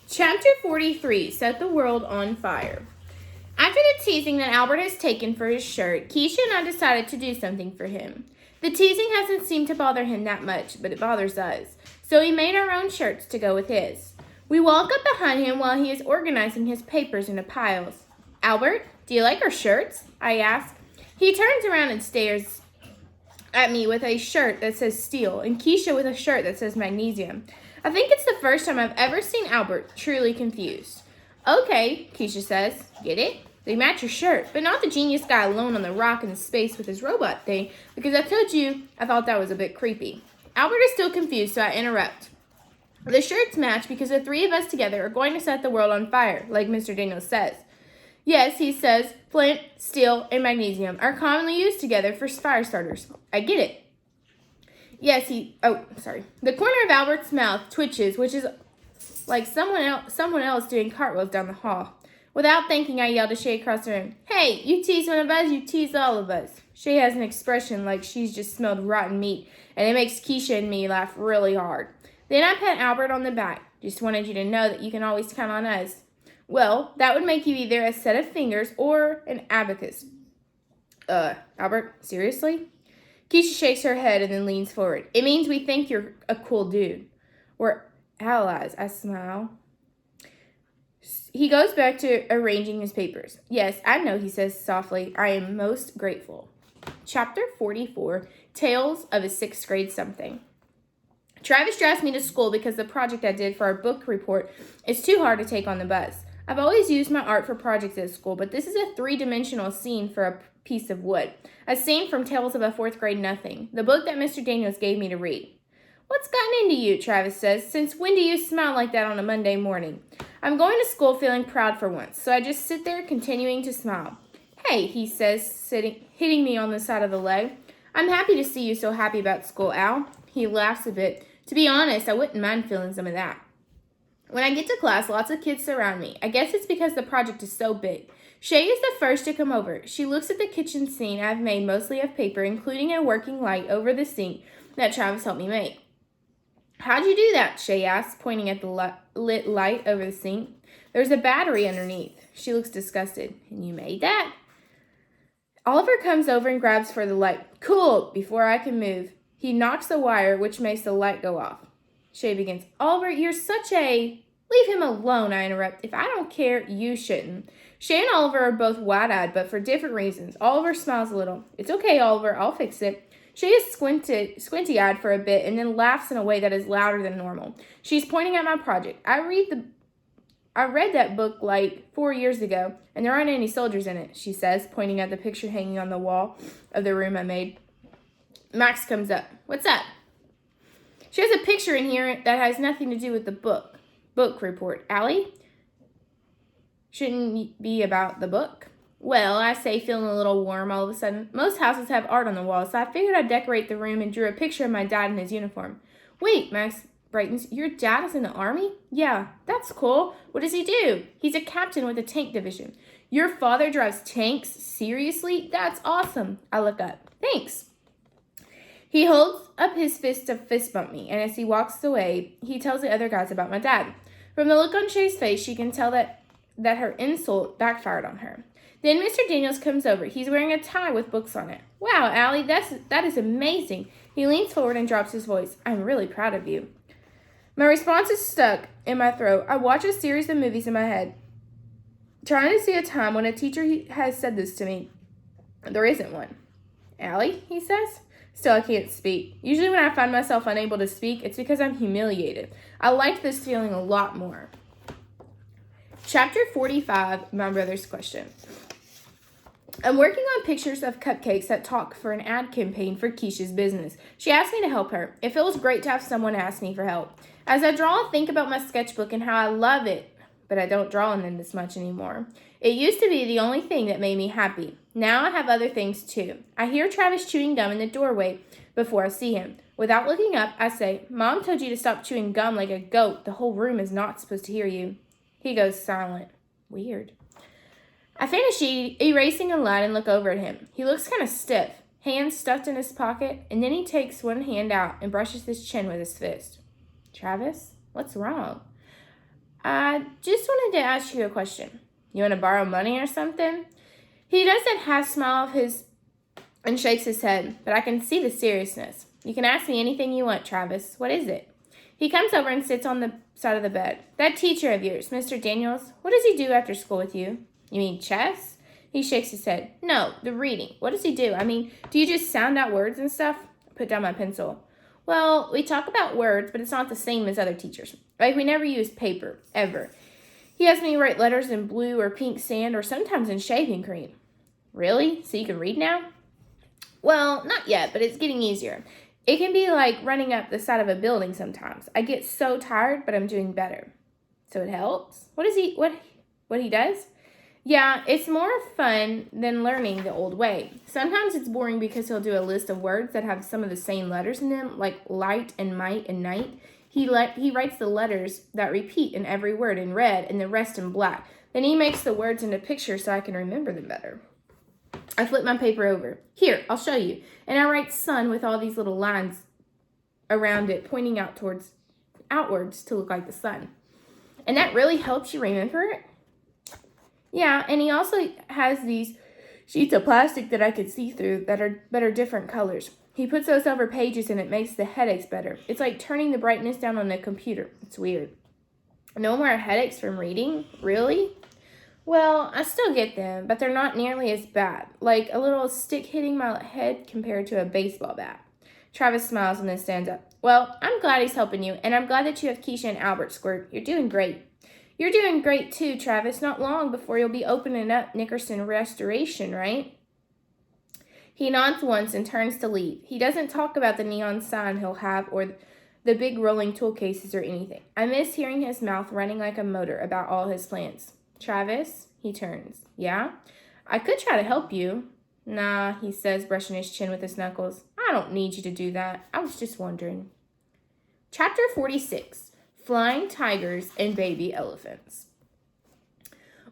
Chapter 43, Set the World on Fire. After the teasing that Albert has taken for his shirt, Keisha and I decided to do something for him. The teasing hasn't seemed to bother him that much, but it bothers us. So we made our own shirts to go with his. We walk up behind him while he is organizing his papers into piles. Albert, do you like our shirts? I ask. He turns around and stares at me with a shirt that says steel and Keisha with a shirt that says magnesium. I think it's the first time I've ever seen Albert truly confused. Okay, Keisha says. Get it? They match your shirt, but not the genius guy alone on the rock in space with his robot thing, because I told you I thought that was a bit creepy. Albert is still confused, so I interrupt. The shirts match because the three of us together are going to set the world on fire, like Mr. Daniels says. Yes, he says, flint, steel, and magnesium are commonly used together for fire starters. I get it. Yes, The corner of Albert's mouth twitches, which is like someone else doing cartwheels down the hall. Without thinking, I yelled to Shay across the room, Hey, you tease one of us, you tease all of us. Shay has an expression like she's just smelled rotten meat, and it makes Keisha and me laugh really hard. Then I pat Albert on the back. Just wanted you to know that you can always count on us. Well, that would make you either a set of fingers or an abacus. Albert, seriously? Keisha shakes her head and then leans forward. It means we think you're a cool dude. We're allies, I smile. He goes back to arranging his papers. Yes, I know, he says softly. I am most grateful. Chapter 44, Tales of a 6th Grade Something. Travis drives me to school because the project I did for our book report is too hard to take on the bus. I've always used my art for projects at school, but this is a 3-dimensional scene for a piece of wood. A scene from Tales of a 4th Grade Nothing, the book that Mr. Daniels gave me to read. What's gotten into you, Travis says. Since when do you smile like that on a Monday morning? I'm going to school feeling proud for once, so I just sit there continuing to smile. Hey, he says, hitting me on the side of the leg. I'm happy to see you so happy about school, Al. He laughs a bit. To be honest, I wouldn't mind feeling some of that. When I get to class, lots of kids surround me. I guess it's because the project is so big. Shay is the first to come over. She looks at the kitchen scene I've made mostly of paper, including a working light over the sink that Travis helped me make. How'd you do that? Shay asks, pointing at the lit light over the sink. There's a battery underneath. She looks disgusted. And you made that? Oliver comes over and grabs for the light. Cool! Before I can move, he knocks the wire, which makes the light go off. Shay begins, Oliver, you're such a... Leave him alone, I interrupt. If I don't care, you shouldn't. Shay and Oliver are both wide-eyed, but for different reasons. Oliver smiles a little. It's okay, Oliver, I'll fix it. Shay is squinty-eyed for a bit and then laughs in a way that is louder than normal. She's pointing at my project. I read that book like 4 years ago, and there aren't any soldiers in it, she says, pointing at the picture hanging on the wall of the room I made. Max comes up. What's up? She has a picture in here that has nothing to do with the book report. Allie? Shouldn't be about the book. Well, I say, feeling a little warm all of a sudden. Most houses have art on the wall, so I figured I'd decorate the room and drew a picture of my dad in his uniform. Wait, Max brightens. Your dad is in the army? Yeah, that's cool. What does he do? He's a captain with the tank division. Your father drives tanks? Seriously? That's awesome. I look up. Thanks. He holds up his fist to fist bump me, and as he walks away, he tells the other guys about my dad. From the look on Shay's face, she can tell that her insult backfired on her. Then Mr. Daniels comes over. He's wearing a tie with books on it. Wow, Allie, that is amazing. He leans forward and drops his voice. I'm really proud of you. My response is stuck in my throat. I watch a series of movies in my head, trying to see a time when a teacher has said this to me. There isn't one. Allie, he says. Still, I can't speak. Usually when I find myself unable to speak, it's because I'm humiliated. I liked this feeling a lot more. Chapter 45, My Brother's Question. I'm working on pictures of cupcakes that talk for an ad campaign for Keisha's business. She asked me to help her. It feels great to have someone ask me for help. As I draw, I think about my sketchbook and how I love it, but I don't draw in it as much anymore. It used to be the only thing that made me happy. Now I have other things too. I hear Travis chewing gum in the doorway before I see him. Without looking up, I say, Mom told you to stop chewing gum like a goat. The whole room is not supposed to hear you. He goes silent. Weird. I finish erasing a line and look over at him. He looks kind of stiff, hands stuffed in his pocket, and then he takes one hand out and brushes his chin with his fist. Travis, what's wrong? I just wanted to ask you a question. You want to borrow money or something? He does that half smile of his and shakes his head, but I can see the seriousness. You can ask me anything you want, Travis. What is it? He comes over and sits on the side of the bed. That teacher of yours, Mr. Daniels, what does he do after school with you? You mean chess? He shakes his head. No, the reading. What does he do? I mean, do you just sound out words and stuff? I put down my pencil. Well, we talk about words, but it's not the same as other teachers. Like, we never use paper, ever. He has me write letters in blue or pink sand or sometimes in shaving cream. Really? So you can read now? Well, not yet, but it's getting easier. It can be like running up the side of a building sometimes. I get so tired, but I'm doing better. So it helps? What he does? Yeah, it's more fun than learning the old way. Sometimes it's boring because he'll do a list of words that have some of the same letters in them, like light and might and night. He writes the letters that repeat in every word in red and the rest in black. Then he makes the words into pictures so I can remember them better. I flip my paper over. Here, I'll show you. And I write sun with all these little lines around it pointing outwards to look like the sun. And that really helps you remember it? Yeah, and he also has these sheets of plastic that I could see through that are different colors. He puts those over pages and it makes the headaches better. It's like turning the brightness down on a computer. It's weird. No more headaches from reading? Really? Well, I still get them, but they're not nearly as bad. Like a little stick hitting my head compared to a baseball bat. Travis smiles and then stands up. Well, I'm glad he's helping you, and I'm glad that you have Keisha and Albert, Squirt. You're doing great. You're doing great too, Travis. Not long before you'll be opening up Nickerson Restoration, right? He nods once and turns to leave. He doesn't talk about the neon sign he'll have or the big rolling tool cases or anything. I miss hearing his mouth running like a motor about all his plans. Travis, he turns. Yeah? I could try to help you. Nah, he says, brushing his chin with his knuckles. I don't need you to do that. I was just wondering. Chapter 46. Flying Tigers and Baby Elephants.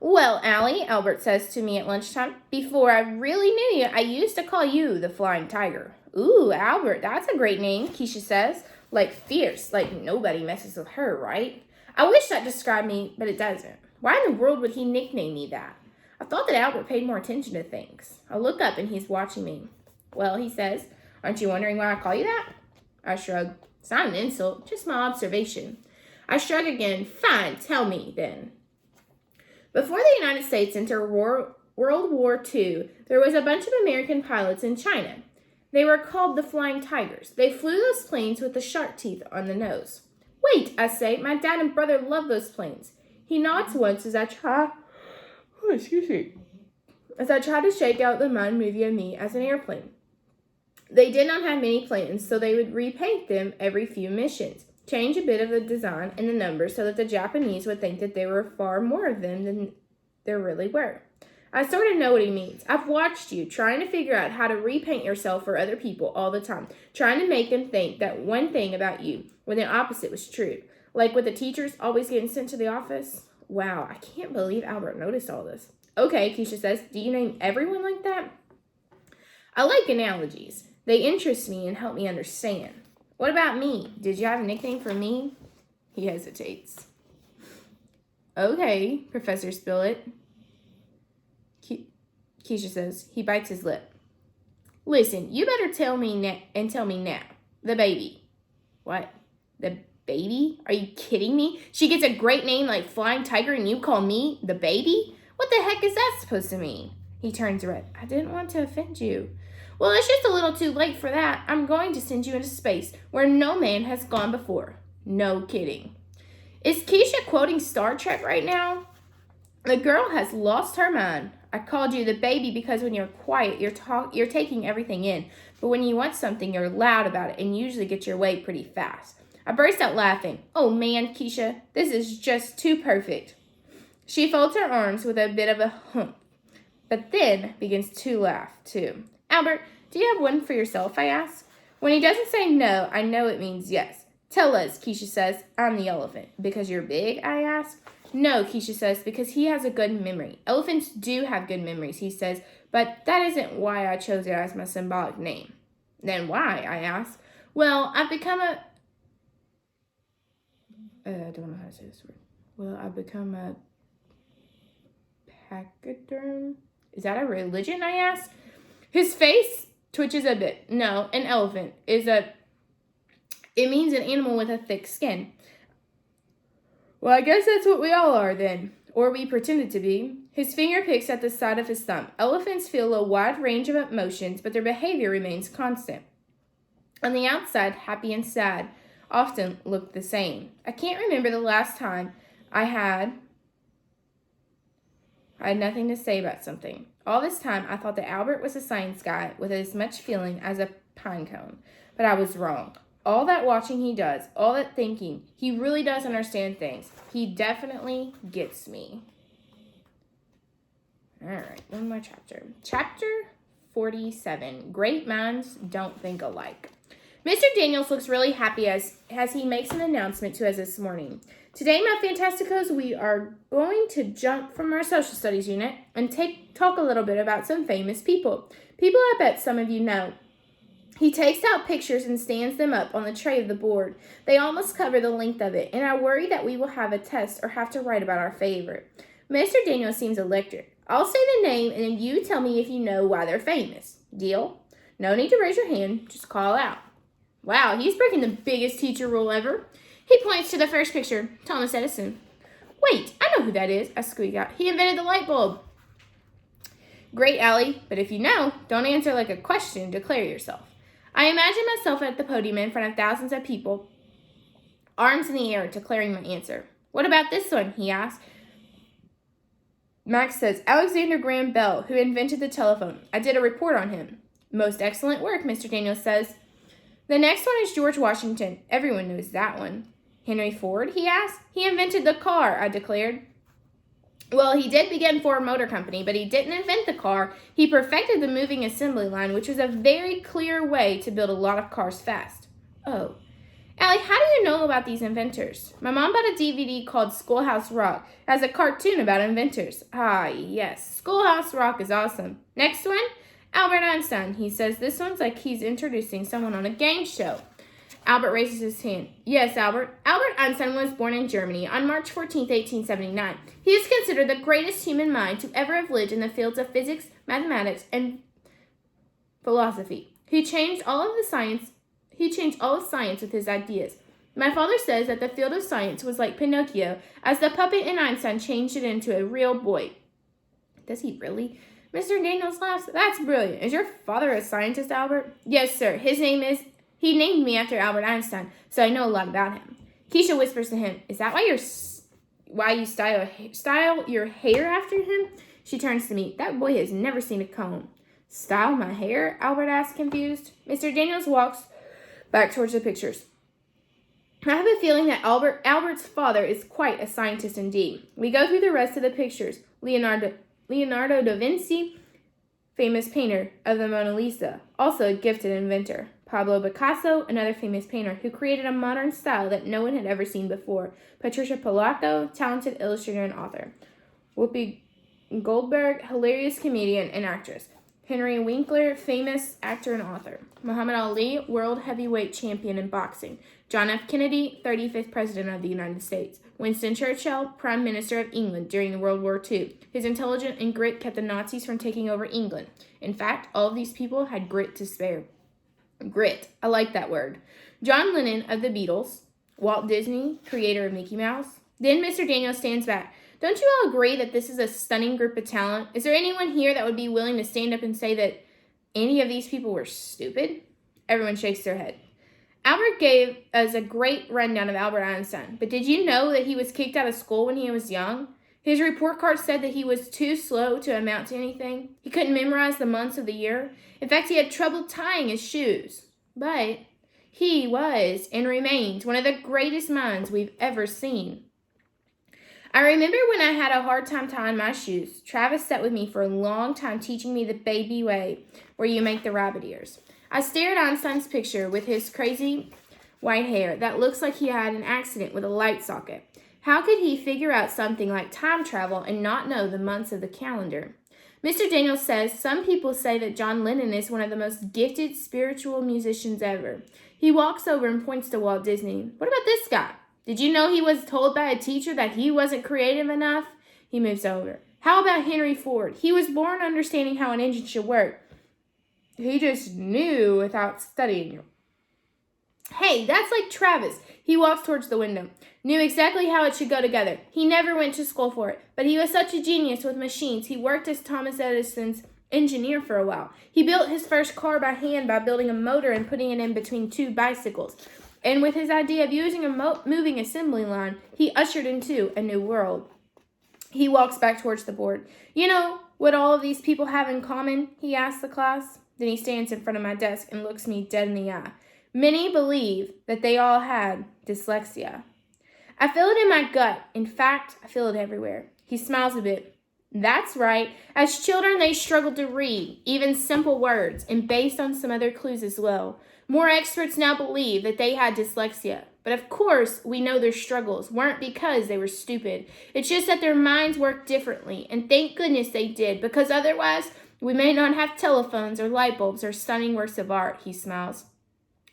Well, Allie, Albert says to me at lunchtime, before I really knew you, I used to call you the Flying Tiger. Ooh, Albert, that's a great name, Keisha says. Like fierce, like nobody messes with her, right? I wish that described me, but it doesn't. Why in the world would he nickname me that? I thought that Albert paid more attention to things. I look up and he's watching me. Well, he says, aren't you wondering why I call you that? I shrug. It's not an insult, just my observation. I shrug again. Fine, tell me then. Before the United States entered World War II, there was a bunch of American pilots in China. They were called the Flying Tigers. They flew those planes with the shark teeth on the nose. Wait, I say, my dad and brother love those planes. He nods once as I try to shake out the mind movie of me as an airplane. They did not have many planes, so they would repaint them every few missions, change a bit of the design and the numbers so that the Japanese would think that there were far more of them than there really were. I sort of know what he means. I've watched you trying to figure out how to repaint yourself for other people all the time, trying to make them think that one thing about you when the opposite was true. Like with the teachers always getting sent to the office. Wow, I can't believe Albert noticed all this. Okay, Keisha says, do you name everyone like that? I like analogies. They interest me and help me understand. What about me? Did you have a nickname for me? He hesitates. Okay, Professor Spilett. Keisha says. He bites his lip. Listen, you better tell me now. The baby. What? The baby? Are you kidding me? She gets a great name like Flying Tiger and you call me the baby? What the heck is that supposed to mean? He turns red. I didn't want to offend you. Well, it's just a little too late for that. I'm going to send you into space where no man has gone before. No kidding. Is Keisha quoting Star Trek right now? The girl has lost her mind. I called you the baby because when you're quiet, you're taking everything in. But when you want something, you're loud about it and usually get your way pretty fast. I burst out laughing. Oh man, Keisha, this is just too perfect. She folds her arms with a bit of a hump, but then begins to laugh too. Albert, do you have one for yourself, I ask. When he doesn't say no, I know it means yes. Tell us, Keisha says. I'm the elephant. Because you're big, I ask. No, Keisha says, because he has a good memory. Elephants do have good memories, he says, but that isn't why I chose it as my symbolic name. Then why, I ask. Well, I've become I don't know how to say this word. Will I become a pachyderm? Is that a religion, I ask? His face twitches a bit. No, an elephant is a... It means an animal with a thick skin. Well, I guess that's what we all are then. Or we pretended to be. His finger picks at the side of his thumb. Elephants feel a wide range of emotions, but their behavior remains constant. On the outside, happy and sad often look the same. I can't remember the last time I had nothing to say about something. All this time, I thought that Albert was a science guy with as much feeling as a pine cone. But I was wrong. All that watching he does, all that thinking, he really does understand things. He definitely gets me. All right, one more chapter. Chapter 47, Great Minds Don't Think Alike. Mr. Daniels looks really happy as he makes an announcement to us this morning. Today, my Fantasticos, we are going to jump from our social studies unit and talk a little bit about some famous people. People I bet some of you know. He takes out pictures and stands them up on the tray of the board. They almost cover the length of it, and I worry that we will have a test or have to write about our favorite. Mr. Daniels seems electric. I'll say the name, and then you tell me if you know why they're famous. Deal? No need to raise your hand. Just call out. Wow, he's breaking the biggest teacher rule ever. He points to the first picture, Thomas Edison. Wait, I know who that is, I squeak out. He invented the light bulb. Great, Allie, but if you know, don't answer like a question. Declare yourself. I imagine myself at the podium in front of thousands of people, arms in the air, declaring my answer. What about this one? He asked. Max says, Alexander Graham Bell, who invented the telephone. I did a report on him. Most excellent work, Mr. Daniels says. The next one is George Washington. Everyone knows that one. Henry Ford, he asked. He invented the car, I declared. Well, he did begin Ford Motor Company, but he didn't invent the car. He perfected the moving assembly line, which was a very clear way to build a lot of cars fast. Oh. Allie, how do you know about these inventors? My mom bought a DVD called Schoolhouse Rock. It has a cartoon about inventors. Ah, yes. Schoolhouse Rock is awesome. Next one, Albert Einstein. He says this one's like he's introducing someone on a game show. Albert raises his hand. Yes, Albert. Albert Einstein was born in Germany on March 14, 1879. He is considered the greatest human mind to ever have lived in the fields of physics, mathematics, and philosophy. He changed all of science with his ideas. My father says that the field of science was like Pinocchio, as the puppet in Einstein changed it into a real boy. Does he really? Mr. Daniels laughs. That's brilliant. Is your father a scientist, Albert? Yes, sir. He named me after Albert Einstein, so I know a lot about him. Keisha whispers to him, is that why you style your hair after him? She turns to me. That boy has never seen a comb. Style my hair? Albert asks, confused. Mr. Daniels walks back towards the pictures. I have a feeling that Albert's father is quite a scientist indeed. We go through the rest of the pictures. Leonardo da Vinci, famous painter of the Mona Lisa, also a gifted inventor. Pablo Picasso, another famous painter who created a modern style that no one had ever seen before. Patricia Polacco, talented illustrator and author. Whoopi Goldberg, hilarious comedian and actress. Henry Winkler, famous actor and author. Muhammad Ali, world heavyweight champion in boxing. John F. Kennedy, 35th President of the United States. Winston Churchill, Prime Minister of England during World War II. His intelligence and grit kept the Nazis from taking over England. In fact, all of these people had grit to spare. Grit. I like that word. John Lennon of the Beatles. Walt Disney, creator of Mickey Mouse. Then Mr. Daniels stands back. Don't you all agree that this is a stunning group of talent? Is there anyone here that would be willing to stand up and say that any of these people were stupid? Everyone shakes their head. Albert gave us a great rundown of Albert Einstein, but did you know that he was kicked out of school when he was young? His report card said that he was too slow to amount to anything. He couldn't memorize the months of the year. In fact, he had trouble tying his shoes. But he was and remains one of the greatest minds we've ever seen. I remember when I had a hard time tying my shoes. Travis sat with me for a long time teaching me the baby way where you make the rabbit ears. I stared at Einstein's picture with his crazy white hair that looks like he had an accident with a light socket. How could he figure out something like time travel and not know the months of the calendar? Mr. Daniels says some people say that John Lennon is one of the most gifted spiritual musicians ever. He walks over and points to Walt Disney. What about this guy? Did you know he was told by a teacher that he wasn't creative enough? He moves over. How about Henry Ford? He was born understanding how an engine should work. He just knew without studying. Hey, that's like Travis. He walks towards the window. Knew exactly how it should go together. He never went to school for it, but he was such a genius with machines. He worked as Thomas Edison's engineer for a while. He built his first car by hand by building a motor and putting it in between two bicycles. And with his idea of using a moving assembly line, he ushered into a new world. He walks back towards the board. You know what all of these people have in common? He asks the class. Then he stands in front of my desk and looks me dead in the eye. Many believe that they all had dyslexia. I feel it in my gut. In fact, I feel it everywhere. He smiles a bit. That's right. As children, they struggled to read, even simple words, and based on some other clues as well. More experts now believe that they had dyslexia. But of course, we know their struggles weren't because they were stupid. It's just that their minds worked differently, and thank goodness they did, because otherwise, we may not have telephones or light bulbs or stunning works of art, he smiles.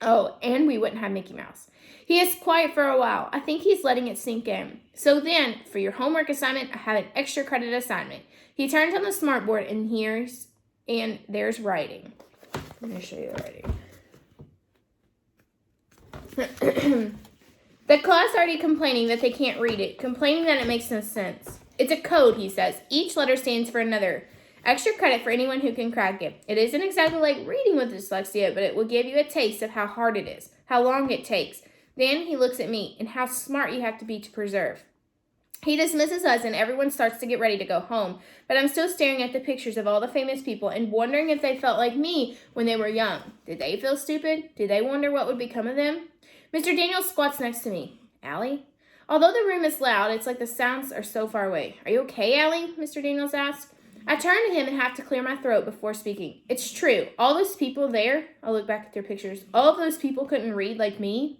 Oh, and we wouldn't have Mickey Mouse. He is quiet for a while. I think he's letting it sink in. So then, for your homework assignment, I have an extra credit assignment. He turns on the smartboard and there's writing. I'm going to show you the writing. The class already complaining that they can't read it, complaining that it makes no sense. It's a code, he says. Each letter stands for another. Extra credit for anyone who can crack it. It isn't exactly like reading with dyslexia, but it will give you a taste of how hard it is, how long it takes. Then he looks at me and how smart you have to be to persevere. He dismisses us and everyone starts to get ready to go home, but I'm still staring at the pictures of all the famous people and wondering if they felt like me when they were young. Did they feel stupid? Did they wonder what would become of them? Mr. Daniels squats next to me. Allie? Although the room is loud, it's like the sounds are so far away. Are you okay, Allie? Mr. Daniels asks. I turn to him and have to clear my throat before speaking. It's true. All those people there, I look back at their pictures, all of those people couldn't read like me.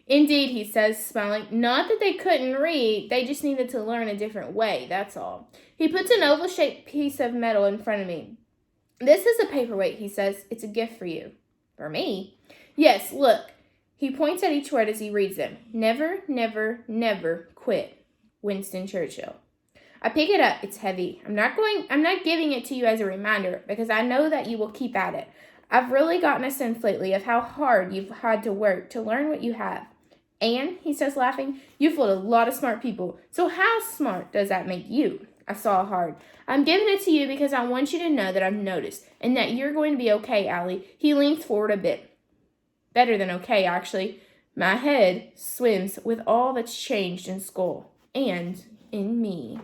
Indeed, he says, smiling. Not that they couldn't read, they just needed to learn a different way, that's all. He puts an oval-shaped piece of metal in front of me. This is a paperweight, he says. It's a gift for you. For me? Yes, look. He points at each word as he reads them. Never, never, never quit. Winston Churchill. I pick it up. It's heavy. I'm not giving it to you as a reminder because I know that you will keep at it. I've really gotten a sense lately of how hard you've had to work to learn what you have. And, he says laughing, you've fooled a lot of smart people. So how smart does that make you? I saw hard. I'm giving it to you because I want you to know that I've noticed and that you're going to be okay, Allie. He leans forward a bit. Better than okay, actually. My head swims with all that's changed in school and in me.